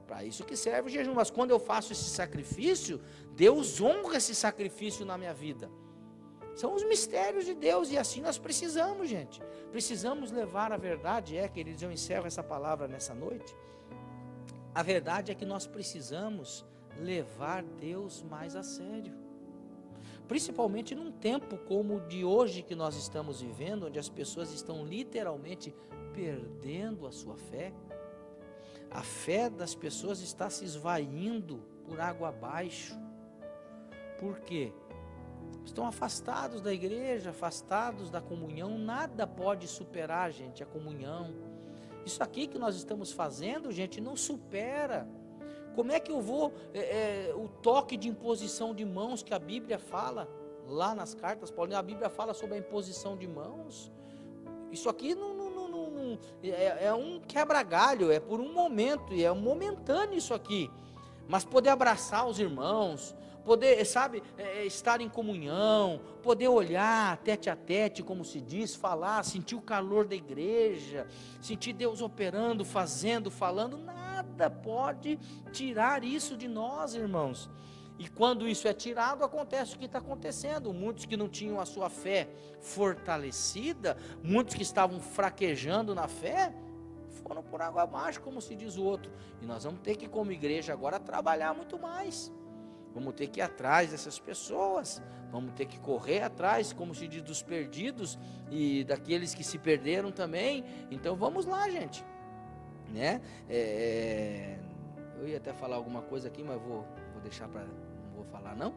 Para isso que serve o jejum. Mas quando eu faço esse sacrifício, Deus honra esse sacrifício na minha vida. São os mistérios de Deus, e assim nós precisamos, gente. Precisamos levar a verdade, queridos, eu encerro essa palavra nessa noite. A verdade é que nós precisamos levar Deus mais a sério. Principalmente num tempo como o de hoje que nós estamos vivendo, onde as pessoas estão literalmente perdendo a sua fé. A fé das pessoas está se esvaindo por água abaixo. Por quê? Estão afastados da igreja, afastados da comunhão. Nada pode superar, gente, a comunhão. Isso aqui que nós estamos fazendo, gente, não supera. Como é que eu vou, o toque de imposição de mãos que a Bíblia fala, lá nas cartas, Paulo, a Bíblia fala sobre a imposição de mãos. Isso aqui é um quebra-galho, é por um momento, e é um momentâneo isso aqui. Mas poder abraçar os irmãos, poder, sabe, estar em comunhão, poder olhar tete a tete, como se diz, falar, sentir o calor da igreja, sentir Deus operando, fazendo, falando, nada pode tirar isso de nós, irmãos. E quando isso é tirado, acontece o que está acontecendo. Muitos que não tinham a sua fé fortalecida, muitos que estavam fraquejando na fé, foram por água abaixo, como se diz o outro. E nós vamos ter que, como igreja, agora trabalhar muito mais. Vamos ter que ir atrás dessas pessoas, vamos ter que correr atrás, como se diz, dos perdidos e daqueles que se perderam também. Então vamos lá, gente, né? Eu ia até falar alguma coisa aqui, mas vou deixar para, não vou falar não.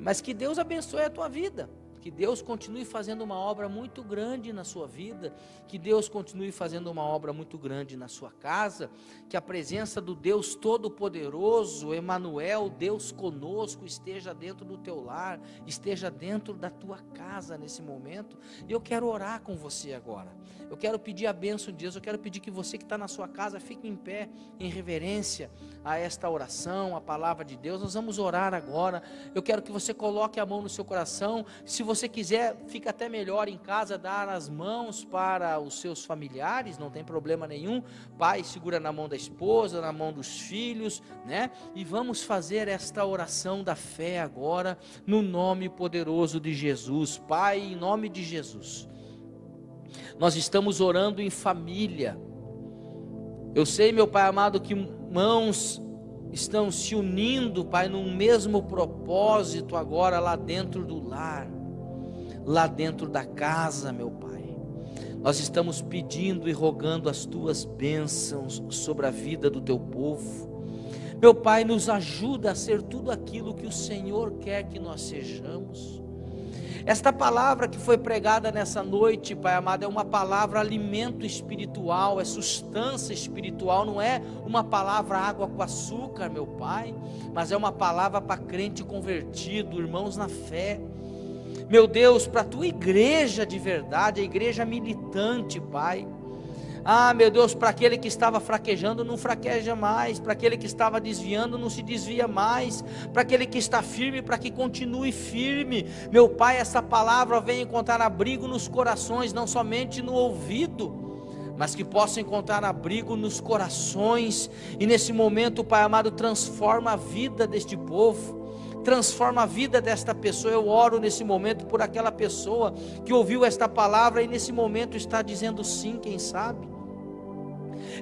Mas que Deus abençoe a tua vida. Que Deus continue fazendo uma obra muito grande na sua vida, que Deus continue fazendo uma obra muito grande na sua casa, que a presença do Deus Todo-Poderoso, Emanuel, Deus conosco, esteja dentro do teu lar, esteja dentro da tua casa nesse momento. E eu quero orar com você agora, eu quero pedir a bênção de Deus, eu quero pedir que você que está na sua casa, fique em pé, em reverência a esta oração, a palavra de Deus. Nós vamos orar agora, eu quero que você coloque a mão no seu coração. Se você quiser, fica até melhor em casa, dar as mãos para os seus familiares, não tem problema nenhum. Pai, segura na mão da esposa, na mão dos filhos, né? E vamos fazer esta oração da fé agora, no nome poderoso de Jesus. Pai, em nome de Jesus, nós estamos orando em família. Eu sei, meu Pai amado, que mãos estão se unindo, Pai, num mesmo propósito agora lá dentro do lar, lá dentro da casa, meu Pai. Nós estamos pedindo e rogando as Tuas bênçãos sobre a vida do Teu povo. Meu Pai, nos ajuda a ser tudo aquilo que o Senhor quer que nós sejamos. Esta palavra que foi pregada nessa noite, Pai amado, é uma palavra alimento espiritual, é sustância espiritual, não é uma palavra água com açúcar, meu Pai, mas é uma palavra para crente convertido, irmãos na fé. Meu Deus, para a Tua igreja de verdade, a igreja militante, Pai. Ah, meu Deus, para aquele que estava fraquejando, não fraqueja mais. Para aquele que estava desviando, não se desvia mais. Para aquele que está firme, para que continue firme. Meu Pai, essa palavra vem encontrar abrigo nos corações, não somente no ouvido, mas que possa encontrar abrigo nos corações. E nesse momento, Pai amado, transforma a vida deste povo. Transforma a vida desta pessoa. Eu oro nesse momento por aquela pessoa que ouviu esta palavra e nesse momento está dizendo sim, quem sabe.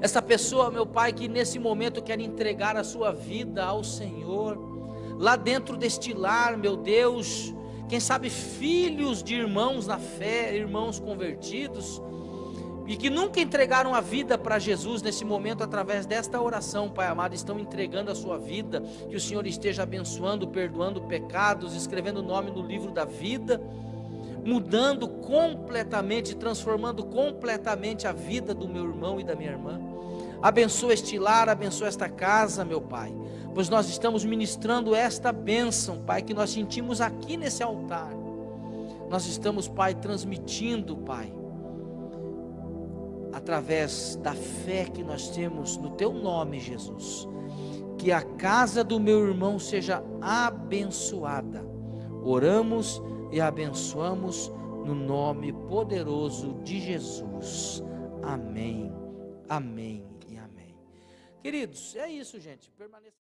Essa pessoa, meu Pai, que nesse momento quer entregar a sua vida ao Senhor, lá dentro deste lar, meu Deus, quem sabe filhos de irmãos na fé, irmãos convertidos, e que nunca entregaram a vida para Jesus, nesse momento, através desta oração, Pai amado, estão entregando a sua vida. Que o Senhor esteja abençoando, perdoando pecados, escrevendo o nome no livro da vida, mudando completamente, transformando completamente a vida do meu irmão e da minha irmã. Abençoa este lar, abençoa esta casa, meu Pai, pois nós estamos ministrando esta bênção, Pai, que nós sentimos aqui nesse altar. Nós estamos, Pai, transmitindo, Pai, através da fé que nós temos no Teu nome, Jesus, que a casa do meu irmão seja abençoada. Oramos e abençoamos no nome poderoso de Jesus. Amém, amém e amém. Queridos, é isso, gente. Permaneça.